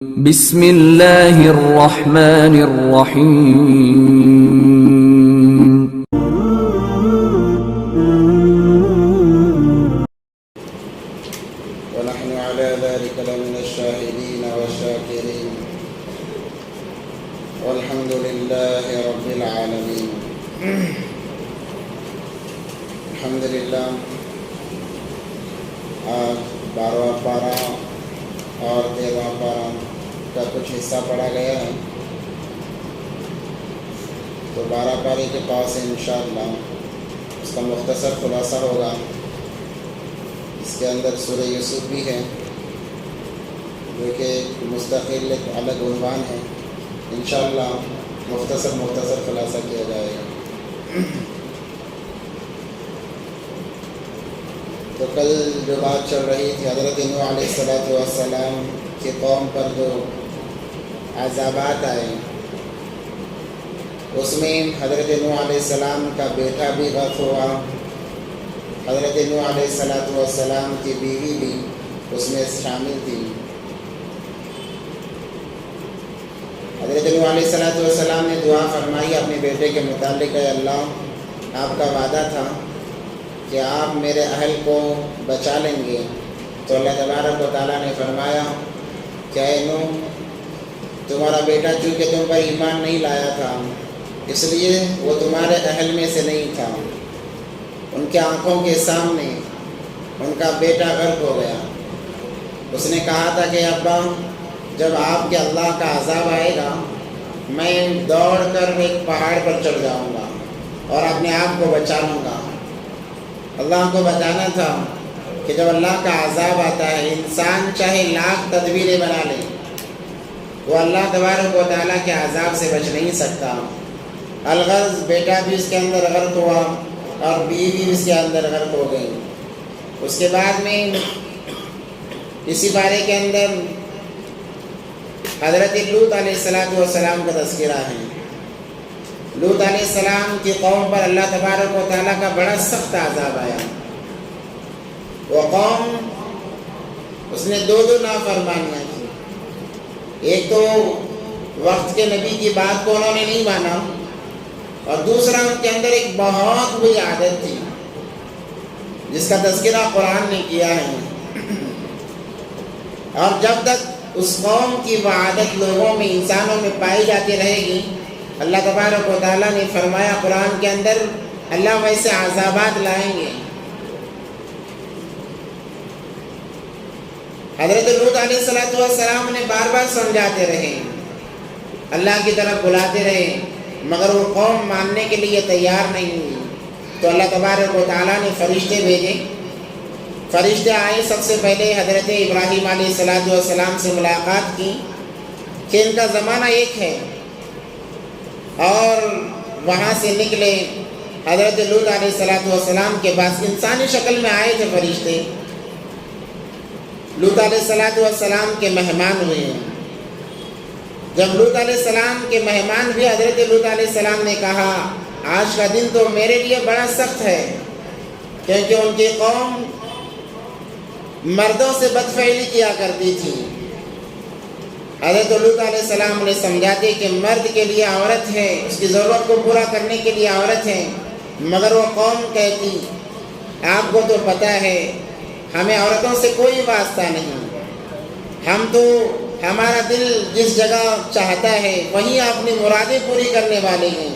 بسم اللہ الرحمن الرحیم ونحن على ذلك لمن الشاهدين والشاكرين والحمد لله رب العالمين الحمد للہ آج 12واں پارہ اور 13واں پارہ کا کچھ حصہ پڑھا گیا ہے، تو 12 پارے کے پاس انشاءاللہ اس کا مختصر خلاصہ ہوگا۔ اس کے اندر سورہ یوسف بھی ہے جو کہ مستقل ایک الگ عنوان ہے، انشاءاللہ مختصر خلاصہ کیا جائے گا۔ تو کل جو بات چل رہی تھی حضرت نوح علیہ السلام کی قوم پر جو عذابات آئے، اس میں حضرت نوح علیہ السلام کا بیٹا بھی غرق ہوا، حضرت نوح علیہ السلام کی بیوی بھی اس میں شامل تھی۔ حضرت نوح علیہ السلام نے دعا فرمائی اپنے بیٹے کے متعلق، اے اللہ آپ کا وعدہ تھا کہ آپ میرے اہل کو بچا لیں گے، تو اللہ تبارک و تعالیٰ نے فرمایا کہ اے نوح تمہارا بیٹا چونکہ تم پر ایمان نہیں لایا تھا اس لیے وہ تمہارے اہل میں سے نہیں تھا، ان کے آنکھوں کے سامنے ان کا بیٹا غرق ہو گیا۔ اس نے کہا تھا کہ ابا جب آپ کے اللہ کا عذاب آئے گا میں دوڑ کر ایک پہاڑ پر چڑھ جاؤں گا اور اپنے آپ کو بچا لوں گا۔ اللہ کو بچانا تھا کہ جب اللہ کا عذاب آتا ہے انسان چاہے لاکھ تدبیریں بنا لے وہ اللہ تبارک و تعالیٰ کے عذاب سے بچ نہیں سکتا۔ الغرض بیٹا بھی اس کے اندر غرق ہوا اور بیوی بھی اس کے اندر غرق ہو گئی۔ اس کے بعد میں اسی بارے کے اندر حضرت لوط علیہ السلام کا تذکرہ ہے۔ لوط علیہ السلام کی قوم پر اللہ تبارک و تعالیٰ کا بڑا سخت عذاب آیا۔ وہ قوم اس نے دو نافرمانیاں کی، ایک تو وقت کے نبی کی بات کو انہوں نے نہیں مانا، اور دوسرا ان کے اندر ایک بہت بری عادت تھی جس کا تذکرہ قرآن نے کیا ہے۔ اور جب تک اس قوم کی وہ عادت لوگوں میں انسانوں میں پائی جاتی رہے گی، اللہ تبارک و تعالیٰ نے فرمایا قرآن کے اندر اللہ ویسے عذابات لائیں گے۔ حضرت لوط علیہ السلام نے بار بار سمجھاتے رہے، اللہ کی طرف بلاتے رہے، مگر وہ قوم ماننے کے لیے تیار نہیں ہوئی۔ تو اللہ تبارک و تعالیٰ نے فرشتے بھیجے، فرشتے آئے، سب سے پہلے حضرت ابراہیم علیہ السلام سے ملاقات کی کہ ان کا زمانہ ایک ہے، اور وہاں سے نکلے حضرت لوط علیہ السلام کے پاس انسانی شکل میں آئے تھے فرشتے، لوط علیہ السلام کے مہمان ہوئے ہیں۔ جب لوط علیہ السلام کے مہمان بھی حضرت لوط علیہ السلام نے کہا آج کا دن تو میرے لیے بڑا سخت ہے، کیونکہ ان کی قوم مردوں سے بدفعلی کیا کرتی تھی۔ حضرت لوط علیہ السلام نے سمجھاتے کہ مرد کے لیے عورت ہے، اس کی ضرورت کو پورا کرنے کے لیے عورت ہے، مگر وہ قوم کہتی آپ کو تو پتہ ہے ہمیں عورتوں سے کوئی واسطہ نہیں، ہم تو ہمارا دل جس جگہ چاہتا ہے وہیں اپنی مرادیں پوری کرنے والے ہیں۔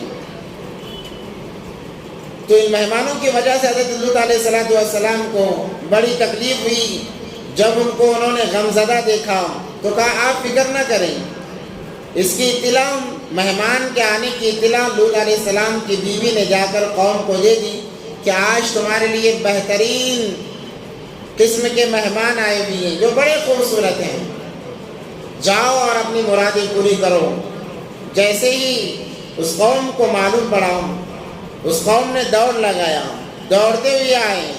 تو ان مہمانوں کی وجہ سے حضرت لوط علیہ السلام کو بڑی تکلیف ہوئی۔ جب ان کو انہوں نے غمزدہ دیکھا تو کہا آپ فکر نہ کریں، اس کی اطلاع، مہمان کے آنے کی اطلاع لوط علیہ السلام کی بیوی نے جا کر قوم کو دے دی کہ آج تمہارے لیے بہترین قسم کے مہمان آئے ہوئے ہیں جو بڑے خوبصورت ہیں، جاؤ اور اپنی مرادیں پوری کرو۔ جیسے ہی اس قوم کو معلوم پڑا اس قوم نے دوڑ لگایا، دوڑتے ہوئے آئے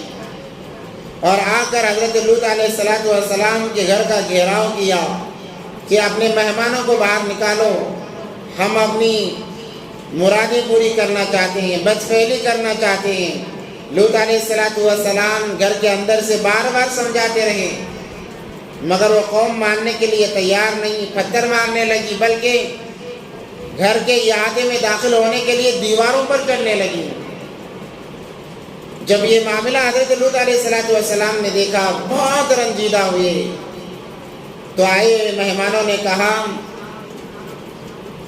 اور آ کر حضرت لوط علیہ السلام کے گھر کا گھیراؤ کیا کہ اپنے مہمانوں کو باہر نکالو، ہم اپنی مرادیں پوری کرنا چاہتے ہیں، بدفعلی کرنا چاہتے ہیں۔ لوط علیہ السلام گھر کے اندر سے بار بار سمجھاتے رہے مگر وہ قوم ماننے کے لیے تیار نہیں، پتھر مارنے لگی، بلکہ گھر کے احاطے میں داخل ہونے کے لیے دیواروں پر چڑھنے لگی۔ جب یہ معاملہ حضرت لوط علیہ السلام نے دیکھا، بہت رنجیدہ ہوئے، تو آئے ہوئے مہمانوں نے کہا،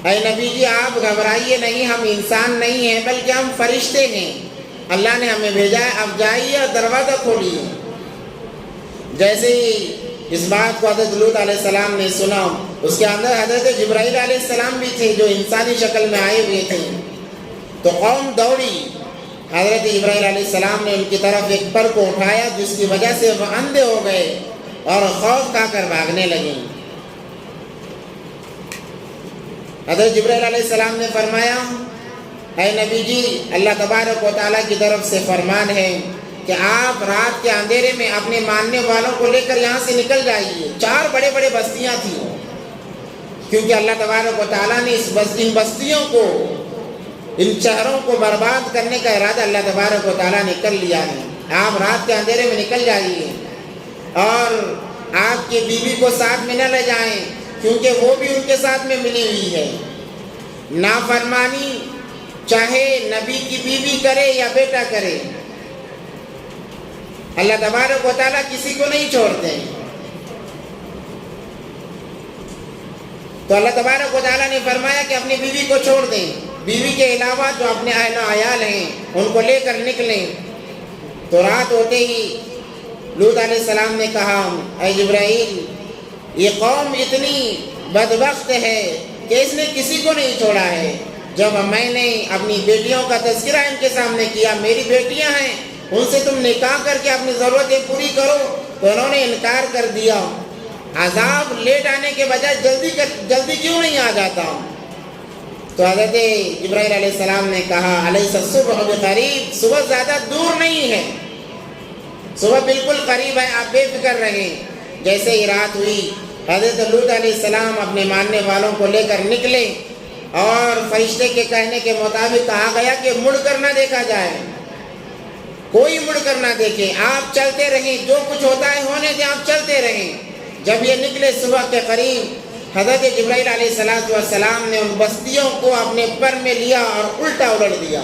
اے نبی جی آپ گھبرائیے نہیں، ہم انسان نہیں ہیں بلکہ ہم فرشتے ہیں، اللہ نے ہمیں بھیجا ہے، اب جائیے اور دروازہ کھولیے۔ جیسے ہی اس بات کو حضرت لوط علیہ السلام نے سنا، اس کے اندر حضرت جبرائیل علیہ السلام بھی تھے جو انسانی شکل میں آئے ہوئے تھے، تو قوم دوڑی۔ حضرت جبرائیل علیہ السلام نے ان کی طرف ایک پر کو اٹھایا، جس کی وجہ سے وہ اندھے ہو گئے اور خوف کھا کر بھاگنے لگے۔ حضرت جبرائیل علیہ السلام نے فرمایا، اے نبی جی اللہ تبارک و تعالیٰ کی طرف سے فرمان ہے کہ آپ رات کے اندھیرے میں اپنے ماننے والوں کو لے کر یہاں سے نکل جائیے۔ 4 بڑے بڑے بستیاں تھیں، کیونکہ اللہ تبارک و تعالیٰ نے ان بستیوں کو، ان شہروں کو برباد کرنے کا ارادہ اللہ تبارک و تعالیٰ نے کر لیا ہے۔ آپ رات کے اندھیرے میں نکل جائیے اور آپ کی بیوی کو ساتھ میں نہ لے جائیں، کیونکہ وہ بھی ان کے ساتھ میں ملی ہوئی ہے۔ نافرمانی چاہے نبی کی بیوی کرے یا بیٹا کرے، اللہ تبارک و تعالیٰ کسی کو نہیں چھوڑتے۔ تو اللہ تبارک و تعالیٰ نے فرمایا کہ اپنی بیوی کو چھوڑ دیں، بیوی کے علاوہ جو اپنے اہل و عیال ہیں ان کو لے کر نکلیں۔ تو رات ہوتے ہی لوط علیہ السلام نے کہا، اے جبرائیل یہ قوم اتنی بدبخت ہے کہ اس نے کسی کو نہیں چھوڑا ہے۔ جب میں نے اپنی بیٹیوں کا تذکرہ ان کے سامنے کیا، میری بیٹیاں ہیں، ان سے تم نکاح کر کے اپنی ضرورتیں پوری کرو، تو انہوں نے انکار کر دیا۔ عذاب لیٹ آنے کے بجائے جلدی کیوں نہیں آ جاتا؟ تو حضرت جبرائیل علیہ السلام نے کہا، الیس الصبح بقریب، صبح زیادہ دور نہیں ہے، صبح بالکل قریب ہے، آپ بے فکر رہیں۔ جیسے ہی رات ہوئی، حضرت لوط علیہ السلام اپنے ماننے والوں کو لے کر نکلے، اور فرشتے کے کہنے کے مطابق کہا گیا کہ مڑ کر نہ دیکھا جائے، کوئی مڑ کر نہ دیکھے، آپ چلتے رہیں، جو کچھ ہوتا ہے ہونے دیں، آپ چلتے رہیں۔ جب یہ نکلے صبح کے قریب، حضرت جبرائیل علیہ السلام نے ان بستیوں کو اپنے پر میں لیا اور الٹا الٹ دیا،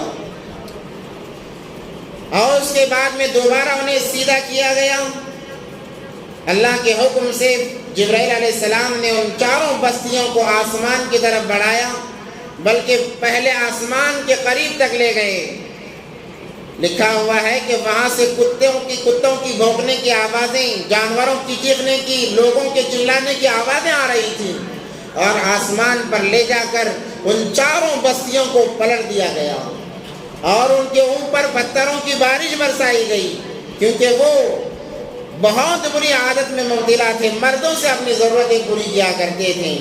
اور اس کے بعد میں دوبارہ انہیں سیدھا کیا گیا۔ اللہ کے حکم سے جبرائیل علیہ السلام نے ان 4 بستیوں کو آسمان کی طرف بڑھایا، بلکہ پہلے آسمان کے قریب تک لے گئے۔ لکھا ہوا ہے کہ وہاں سے کتوں کی بھونکنے کی آوازیں، جانوروں کی چیخنے کی، لوگوں کے چلانے کی آوازیں آ رہی تھیں، اور آسمان پر لے جا کر ان 4 بستیوں کو پلٹ دیا گیا، اور ان کے اوپر پتھروں کی بارش برسائی گئی، کیونکہ وہ بہت بری عادت میں مبتلا تھے، مردوں سے اپنی ضرورتیں پوری کیا کرتے تھے۔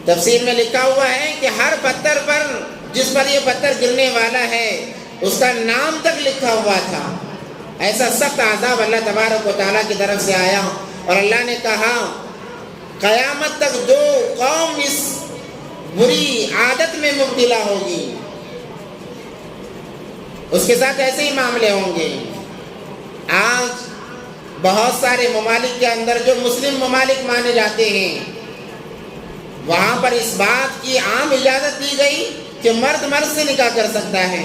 تفسیر میں لکھا ہوا ہے کہ ہر پتھر پر، جس پر یہ پتھر گرنے والا ہے، اس کا نام تک لکھا ہوا تھا۔ ایسا سخت عذاب اللہ تبارک و تعالیٰ کی طرف سے آیا، اور اللہ نے کہا قیامت تک جو قوم اس بری عادت میں مبتلا ہوگی، اس کے ساتھ ایسے ہی معاملے ہوں گے۔ آج بہت سارے ممالک کے اندر جو مسلم ممالک مانے جاتے ہیں، وہاں پر اس بات کی عام اجازت دی گئی کہ مرد مرد سے نکاح کر سکتا ہے۔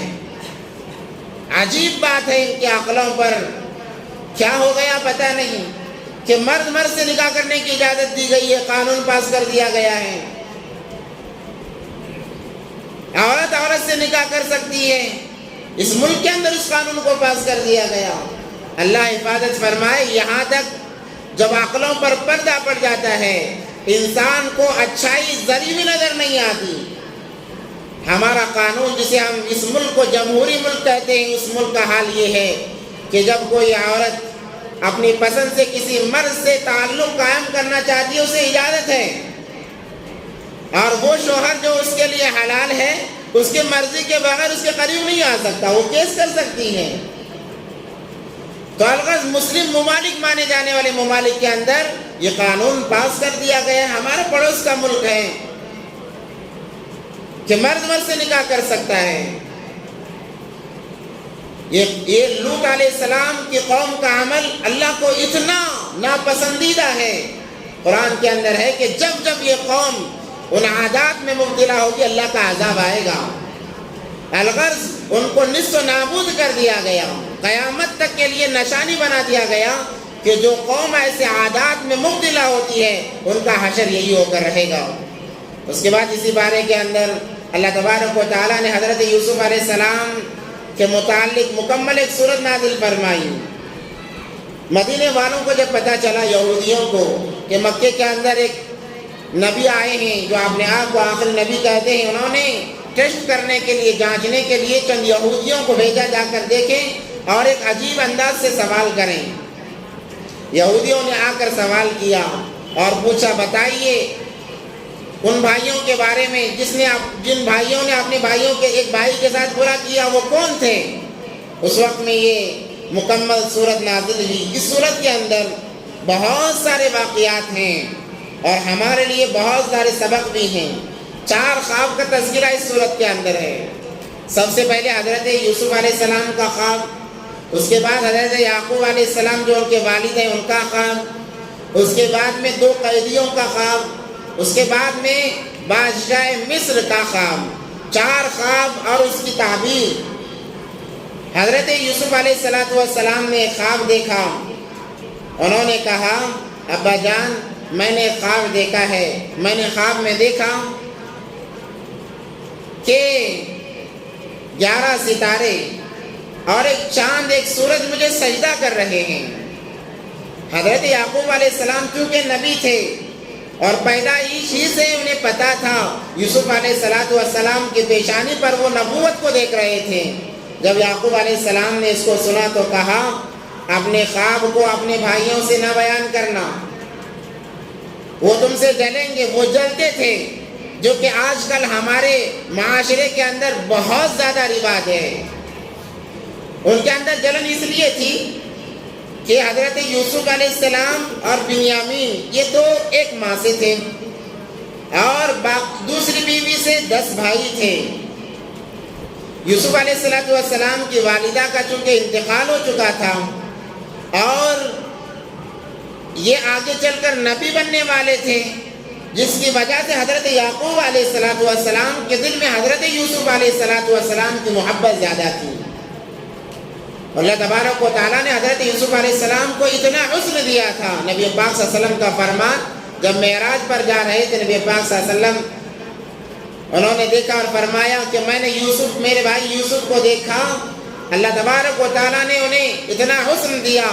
عجیب بات ہے، ان کے عقلوں پر کیا ہو گیا پتہ نہیں کہ مرد مرد سے نکاح کرنے کی اجازت دی گئی ہے، قانون پاس کر دیا گیا ہے۔ عورت عورت سے نکاح کر سکتی ہے، اس ملک کے اندر اس قانون کو پاس کر دیا گیا۔ اللہ حفاظت فرمائے، یہاں تک جب عقلوں پر پردہ پڑ جاتا ہے، انسان کو اچھائی ذری بھی نظر نہیں آتی۔ ہمارا قانون، جسے ہم اس ملک کو جمہوری ملک کہتے ہیں، اس ملک کا حال یہ ہے کہ جب کوئی عورت اپنی پسند سے کسی مرد سے تعلق قائم کرنا چاہتی ہے، اسے اجازت ہے، اور وہ شوہر جو اس کے لیے حلال ہے، اس کے مرضی کے بغیر اس کے قریب نہیں آ سکتا، وہ کیس کر سکتی ہے۔ تو الغرض مسلم ممالک مانے جانے والے ممالک کے اندر یہ قانون پاس کر دیا گیا ہے، ہمارے پڑوس کا ملک ہے، کہ مرد مرد سے نکاح کر سکتا ہے۔ یہ لوط علیہ السلام کی قوم کا عمل اللہ کو اتنا ناپسندیدہ ہے قرآن کے اندر ہے کہ جب جب یہ قوم ان عادات میں مبتلا ہوگی اللہ کا عذاب آئے گا۔ الغرض ان کو نصف و نابود کر دیا گیا، قیامت تک کے لیے نشانی بنا دیا گیا کہ جو قوم ایسے عادات میں مبتلا ہوتی ہے ان کا حشر یہی ہو کر رہے گا۔ اس کے بعد اسی بارے کے اندر اللہ تبارک و تعالیٰ نے حضرت یوسف علیہ السلام کے متعلق مکمل ایک سورت نازل فرمائی۔ مدینے والوں کو جب پتہ چلا، یہودیوں کو، کہ مکے کے اندر ایک نبی آئے ہیں جو اپنے آپ کو آخری نبی کہتے ہیں، انہوں نے ٹیسٹ کرنے کے لیے، جانچنے کے لیے چند یہودیوں کو بھیجا جا کر دیکھیں اور ایک عجیب انداز سے سوال کریں۔ یہودیوں نے آ کر سوال کیا اور پوچھا، بتائیے ان بھائیوں کے بارے میں جن بھائیوں نے اپنے بھائیوں کے ایک بھائی کے ساتھ برا کیا، وہ کون تھے؟ اس وقت میں یہ مکمل صورت نازل ہوئی۔ اس صورت کے اندر بہت سارے واقعات ہیں اور ہمارے لیے بہت سارے سبق بھی ہیں۔ 4 خواب کا تذکرہ اس صورت کے اندر ہے۔ سب سے پہلے حضرت یوسف علیہ السلام کا خواب، اس کے بعد حضرت یعقوب علیہ السلام جو ان کے والد ہیں ان کا خواب، اس کے بعد میں 2 قیدیوں کا خواب، اس کے بعد میں بادشاہ مصر کا خواب۔ 4 خواب اور اس کی تعبیر۔ حضرت یوسف علیہ السلام نے خواب دیکھا، انہوں نے کہا، ابا جان میں نے خواب دیکھا ہے، میں نے خواب میں دیکھا کہ 11 ستارے اور ایک چاند، ایک سورج مجھے سجدہ کر رہے ہیں۔ حضرت یعقوب علیہ السلام چونکہ نبی تھے اور پیدائش ہی سے انہیں پتا تھا، یوسف علیہ السلام کی پیشانی پر وہ نبوت کو دیکھ رہے تھے۔ جب یعقوب علیہ السلام نے اس کو سنا تو کہا، اپنے خواب کو اپنے بھائیوں سے نہ بیان کرنا، وہ تم سے جلیں گے۔ وہ جلتے تھے، جو کہ آج کل ہمارے معاشرے کے اندر بہت زیادہ رواج ہے۔ ان کے اندر جلن اس لیے تھی کہ حضرت یوسف علیہ السلام اور بنیامین یہ 2 ایک ماں سے تھے اور دوسری بیوی سے 10 بھائی تھے۔ یوسف علیہ السلام کی والدہ کا چونکہ انتقال ہو چکا تھا اور یہ آگے چل کر نبی بننے والے تھے، جس کی وجہ سے حضرت یعقوب علیہ السلام کے دل میں حضرت یوسف علیہ السلام کی محبت زیادہ تھی۔ اللہ تبارک و تعالیٰ نے حضرت یوسف علیہ السلام کو اتنا حسن دیا تھا۔ نبی پاک صلی اللہ علیہ وسلم کا فرمان، جب معراج پر جا رہے تھے نبی پاک صلی اللہ علیہ وسلم، انہوں نے دیکھا اور فرمایا کہ میں نے میرے بھائی یوسف کو دیکھا، اللہ تبارک و تعالیٰ نے انہیں اتنا حسن دیا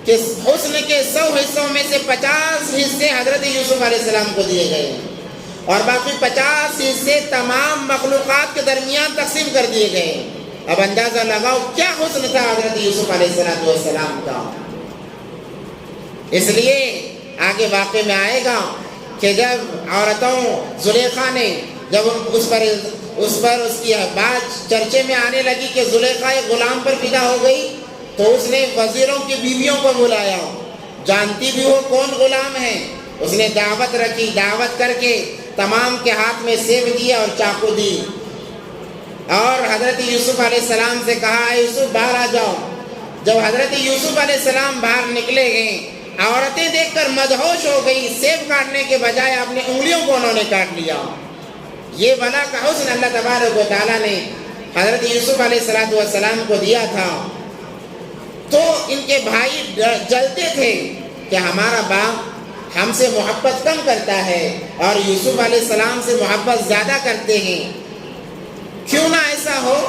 کہ حسن کے 100 حصوں میں سے 50 حصے حضرت یوسف علیہ السلام کو دیے گئے اور باقی 50 حصے تمام مخلوقات کے درمیان تقسیم کر دیے گئے۔ اب اندازہ لگاؤ کیا حسن تھا حضرت یوسف علیہ السلام کا۔ اس لیے آگے واقع میں آئے گا کہ جب عورتوں زلیخا نے جب اس کی بات چرچے میں آنے لگی کہ زلیخا ایک غلام پر فدا ہو گئی، تو اس نے وزیروں کی بیویوں کو بلایا، جانتی بھی ہو کون غلام ہے۔ اس نے دعوت رکھی، دعوت کر کے تمام کے ہاتھ میں سیب دیا اور چاقو دی اور حضرت یوسف علیہ السلام سے کہا، اے یوسف باہر آ جاؤ۔ جب حضرت یوسف علیہ السلام باہر نکلے گئے، عورتیں دیکھ کر مدہوش ہو گئی، سیب کاٹنے کے بجائے اپنی انگلیوں کو انہوں نے کاٹ لیا۔ یہ بلا کا حسن اللہ تبارک و تعالیٰ نے حضرت یوسف علیہ السلام کو دیا تھا۔ تو ان کے بھائی جلتے تھے کہ ہمارا باپ ہم سے محبت کم کرتا ہے اور یوسف علیہ السلام سے محبت زیادہ کرتے ہیں، کیوں نہ ایسا ہو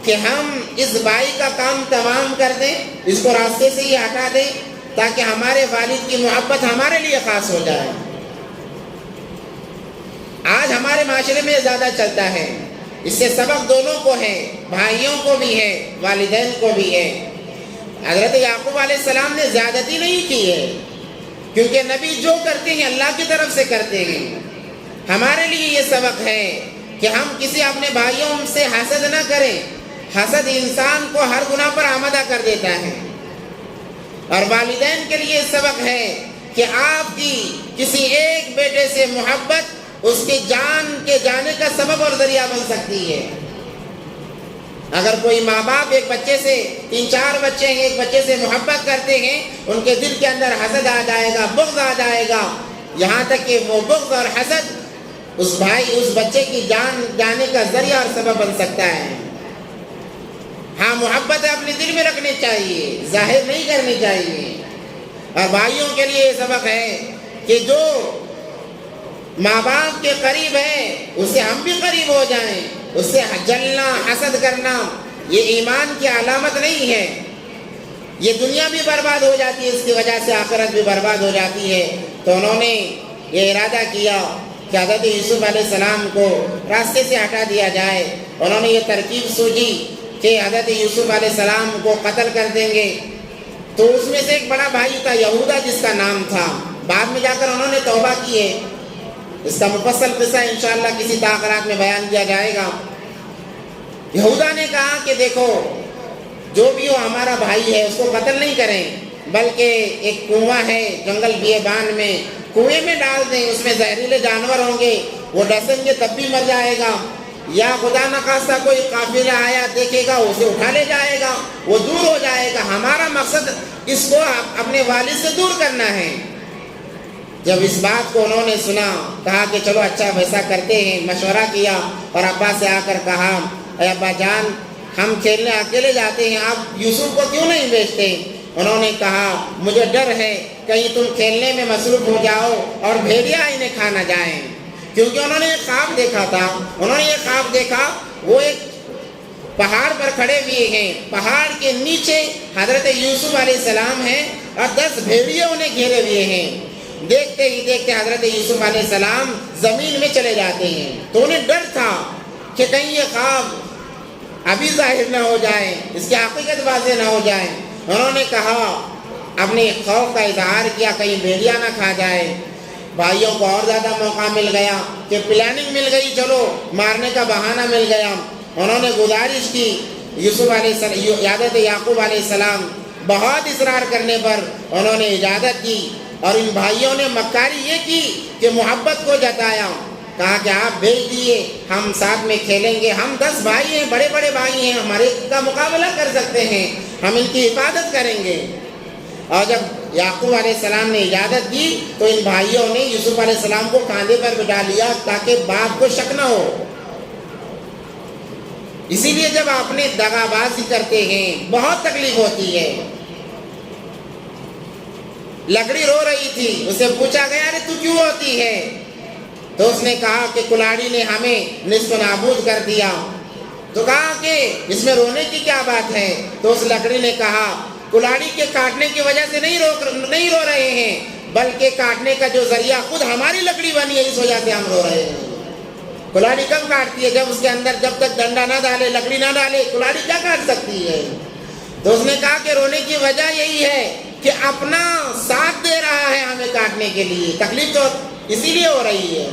کہ ہم اس بھائی کا کام تمام کر دیں، اس کو راستے سے ہی ہٹا دیں تاکہ ہمارے والد کی محبت ہمارے لیے خاص ہو جائے۔ آج ہمارے معاشرے میں زیادہ چلتا ہے، اس سے سبق دونوں کو ہے، بھائیوں کو بھی ہے، والدین کو بھی ہے۔ حضرت یعقوب علیہ السلام نے زیادتی نہیں کی ہے، کیونکہ نبی جو کرتے ہیں اللہ کی طرف سے کرتے ہیں۔ ہمارے لیے یہ سبق ہے کہ ہم کسی اپنے بھائیوں سے حسد نہ کریں۔ حسد انسان کو ہر گناہ پر آمادہ کر دیتا ہے۔ اور والدین کے لیے سبق ہے کہ آپ کی کسی ایک بیٹے سے محبت اس کی جان کے جانے کا سبب اور ذریعہ بن سکتی ہے۔ اگر کوئی ماں باپ ایک بچے سے 3-4 بچے ہیں ایک بچے سے محبت کرتے ہیں، ان کے دل کے اندر حسد آ جائے گا، بغض آ جائے گا، یہاں تک کہ وہ بغض اور حسد اس بچے کی جان جانے کا ذریعہ اور سبب بن سکتا ہے۔ ہاں، محبت اپنے دل میں رکھنی چاہیے، ظاہر نہیں کرنی چاہیے۔ اور بھائیوں کے لیے یہ سبق ہے کہ جو ماں باپ کے قریب ہے اسے ہم بھی قریب ہو جائیں، اس سے جلنا حسد کرنا یہ ایمان کی علامت نہیں ہے، یہ دنیا بھی برباد ہو جاتی ہے، اس کی وجہ سے آخرت بھی برباد ہو جاتی ہے۔ تو انہوں نے یہ ارادہ کیا کہ حضرت یوسف علیہ السلام کو راستے سے ہٹا دیا جائے۔ انہوں نے یہ ترکیب سوچی کہ حضرت یوسف علیہ السلام کو قتل کر دیں گے۔ تو اس میں سے ایک بڑا بھائی تھا یہودا جس کا نام تھا، بعد میں جا کر انہوں نے توبہ کی ہے، اس کا مفصل قصہ انشاءاللہ کسی تاخرات میں بیان کیا جائے گا۔ یہودا نے کہا کہ دیکھو جو بھی ہو ہمارا بھائی ہے، اس کو قتل نہیں کریں، بلکہ ایک کنواں ہے جنگل بیابان میں، کنویں میں ڈال دیں، اس میں زہریلے جانور ہوں گے، وہ ڈسیں گے تب بھی مر جائے گا، یا خدا نخواستہ کوئی قافلہ آیا دیکھے گا اسے اٹھا لے جائے گا، وہ دور ہو جائے گا۔ ہمارا مقصد اس کو اپنے والد سے دور کرنا ہے۔ جب اس بات کو انہوں نے سنا، کہا کہ چلو اچھا ویسا کرتے ہیں، مشورہ کیا اور ابا سے آ کر کہا اے ابا جان، ہم کھیلنے اکیلے جاتے ہیں، آپ یوسف کو کیوں نہیں بھیجتے؟ انہوں نے کہا مجھے ڈر ہے کہیں تم کھیلنے میں مصروف ہو جاؤ اور بھیڑیا انہیں کھا نہ جائیں، کیونکہ انہوں نے ایک خواب دیکھا تھا۔ انہوں نے یہ خواب دیکھا، وہ ایک پہاڑ پر کھڑے ہوئے ہیں، پہاڑ کے نیچے حضرت یوسف علیہ السلام ہیں اور 10 بھیڑیے انہیں گھیرے ہوئے ہیں۔ دیکھتے ہی دیکھتے حضرت یوسف علیہ السلام زمین میں چلے جاتے ہیں۔ تو انہیں ڈر تھا کہ کہیں یہ خواب ابھی ظاہر نہ ہو جائے، اس کی حقیقت واضح نہ ہو جائے۔ انہوں نے کہا، اپنے خوف کا اظہار کیا کہیں بھیڑیا نہ کھا جائے۔ بھائیوں کو اور زیادہ موقع مل گیا کہ پلاننگ مل گئی، چلو مارنے کا بہانہ مل گیا۔ انہوں نے گزارش کی یوسف علیہ السلام، حضرت یعقوب علیہ السلام بہت اصرار کرنے پر انہوں نے اجازت دی، اور ان بھائیوں نے مکاری یہ کی کہ محبت کو جتایا، کہا کہ آپ بھیج دیے، ہم ساتھ میں کھیلیں گے، ہم 10 بھائی ہیں، بڑے بڑے بھائی ہیں، ہمارے کا مقابلہ کر سکتے ہیں، ہم ان کی حفاظت کریں گے۔ اور جب یعقوب علیہ السلام نے اجازت دی تو ان بھائیوں نے یوسف علیہ السلام کو کاندھے پر بٹھا لیا تاکہ باپ کو شک نہ ہو۔ اسی لیے جب آپ نے دغا بازی کرتے ہیں بہت تکلیف ہوتی ہے۔ لکڑی رو رہی تھی، اسے پوچھا گیا ارے تو کیوں روتی ہے؟ تو اس نے کہا کہ کلاڑی نے ہمیں نصف نابود کر دیا۔ تو کہا کہ اس میں رونے کی کیا بات ہے؟ تو اس لکڑی نے کہا کلاڑی کے کاٹنے کی وجہ سے نہیں رو رہے ہیں، بلکہ کاٹنے کا جو ذریعہ خود ہماری لکڑی بنی ہے، اس وجہ سے ہم رو رہے ہیں۔ کلاڑی کب کاٹتی ہے؟ جب اس کے اندر جب تک ڈنڈا نہ ڈالے، لکڑی نہ ڈالے، کلاڑی کیا کاٹ سکتی ہے؟ تو اس نے کہا کہ رونے کی وجہ یہی ہے کہ اپنا ساتھ دے رہا ہے ہمیں کاٹنے کے لیے، تکلیف تو اسی لیے ہو رہی ہے۔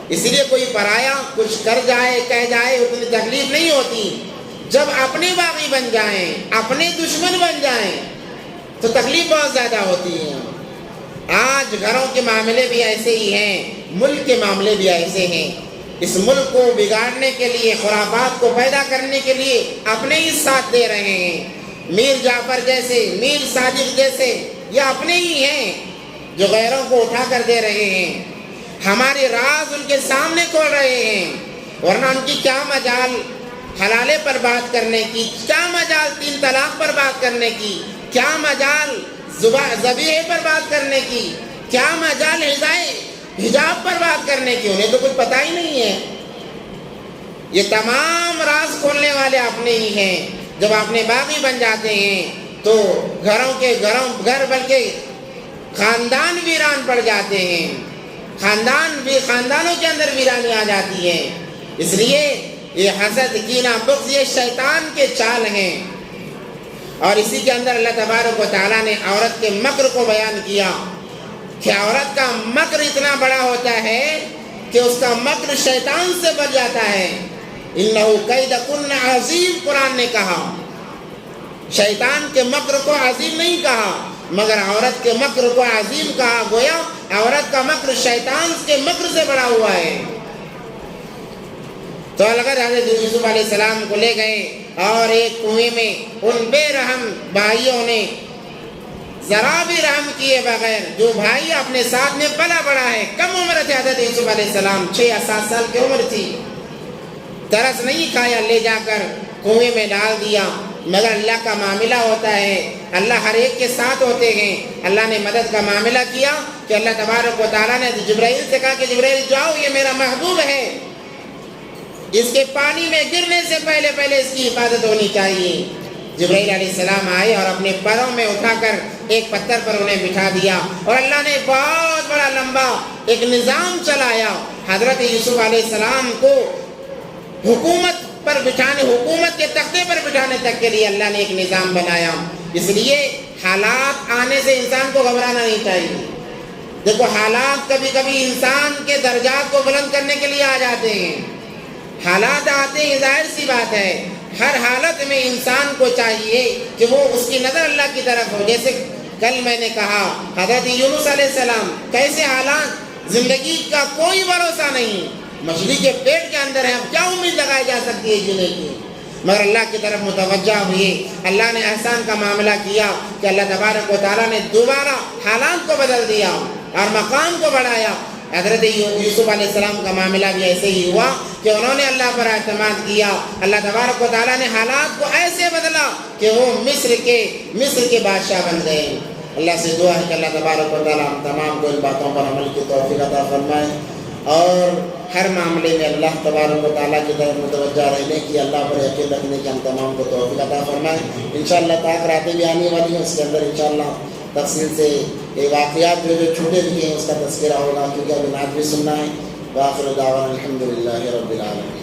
اسی لیے کوئی پرایا کچھ کر جائے کہہ جائے اتنی تکلیف نہیں ہوتی، جب اپنے باغی بن جائیں، اپنے دشمن بن جائیں تو تکلیف بہت زیادہ ہوتی ہے۔ آج گھروں کے معاملے بھی ایسے ہی ہیں، ملک کے معاملے بھی ایسے ہیں۔ اس ملک کو بگاڑنے کے لیے، خرافات کو پیدا کرنے کے لیے اپنے ہی ساتھ دے رہے ہیں۔ میر جعفر جیسے، میر صادق جیسے، یہ اپنے ہی ہیں جو غیروں کو اٹھا کر دے رہے ہیں، ہمارے راز ان کے سامنے کھول رہے ہیں، ورنہ ان کی کیا مجال حلالے پر بات کرنے کی، کیا مجال 3 طلاق پر بات کرنے کی، کیا مجال ذبیحے پر بات کرنے کی، کیا مجال حجاب پر بات کرنے کی، انہیں تو کچھ پتہ ہی نہیں ہے۔ یہ تمام راز کھولنے والے اپنے ہی ہیں۔ جب اپنے باغی بن جاتے ہیں تو گھر بلکہ خاندان ویران پڑ جاتے ہیں، خاندانوں کے اندر ویرانی آ جاتی ہے۔ اس لیے یہ حسد، کینہ، بغض یہ شیطان کے چال ہیں، اور اسی کے اندر اللہ تبارک و تعالیٰ نے عورت کے مکر کو بیان کیا کہ عورت کا مکر اتنا بڑا ہوتا ہے کہ اس کا مکر شیطان سے بڑھ جاتا ہے۔ اِنَّهُ كَيْدَكُنَّ عَظِيمٌ، قرآن نے کہا، شیطان کے مکر کو عظیم نہیں کہا مگر عورت کے مکر کو عظیم کہا، گویا عورت کا مکر شیطان کے مکر سے بڑا ہوا ہے۔ تو اگر حضرت یوسف علیہ السلام کو لے گئے اور ایک کنویں میں ان بے رحم بھائیوں نے ذرا بھی رحم کیے بغیر، جو بھائی اپنے ساتھ میں پلا بڑا ہے، کم عمر تھے حضرت یوسف علیہ السلام، 6 یا 7 سال کی عمر تھی، ترس نہیں کھایا، لے جا کر کنویں میں ڈال دیا۔ مگر اللہ کا معاملہ ہوتا ہے، اللہ ہر ایک کے ساتھ ہوتے ہیں۔ اللہ نے مدد کا معاملہ کیا کہ اللہ تبارک و تعالیٰ نے جبرائیل سے کہا کہ جبرائیل جاؤ، یہ میرا محبوب ہے، اس کے پانی میں گرنے سے پہلے اس کی حفاظت ہونی چاہیے۔ جبرائیل علیہ السلام آئے اور اپنے پروں میں اٹھا کر ایک پتھر پر انہیں بٹھا دیا، اور اللہ نے بہت بڑا لمبا ایک نظام چلایا۔ حضرت یوسف علیہ السلام کو حکومت پر بٹھانے، حکومت کے تختے پر بٹھانے تک کے لیے اللہ نے ایک نظام بنایا۔ اس لیے حالات آنے سے انسان کو گھبرانا نہیں چاہیے۔ دیکھو حالات کبھی کبھی انسان کے درجات کو بلند کرنے کے لیے آ جاتے ہیں، حالات آتے ہیں، ظاہر سی بات ہے۔ ہر حالت میں انسان کو چاہیے کہ وہ اس کی نظر اللہ کی طرف ہو۔ جیسے کل میں نے کہا حضرت یونس علیہ السلام، کیسے حالات، زندگی کا کوئی بھروسہ نہیں، مچھلی کے پیٹ کے اندر ہے، اب کیا امید لگائی جا سکتی ہے جینے کی، مگر اللہ کی طرف متوجہ ہوئے۔ اللہ نے احسان کا معاملہ کیا کہ اللہ تبارک و تعالیٰ نے دوبارہ حالات کو بدل دیا اور مقام کو بڑھایا۔ حضرت یوسف علیہ السلام کا معاملہ بھی ایسے ہی ہوا کہ انہوں نے اللہ پر اعتماد کیا، اللہ تبارک و تعالیٰ نے حالات کو ایسے بدلا کہ وہ مصر کے بادشاہ بن گئے۔ اللہ سے دعا ہے کہ اللہ تبارک و تعالیٰ ہم تمام کو ان باتوں پر عمل کی توفیق عطا فرمائے، اور ہر معاملے میں اللہ تبارک و تعالیٰ کی طرف متوجہ رہنے کی، اللہ پر یقین رکھنے کی ہم تمام کو توفیق عطا فرمائے۔ انشاءاللہ طاق راتیں بھی آنے والی ہیں، اس کے اندر انشاءاللہ تفصیل سے یہ واقعات جو چھوٹے بھی ہیں اس کا تذکرہ ہوگا، کیونکہ ابھی نعت بھی سننا ہے۔ وآخر دعوانا الحمدللہ رب العالمین۔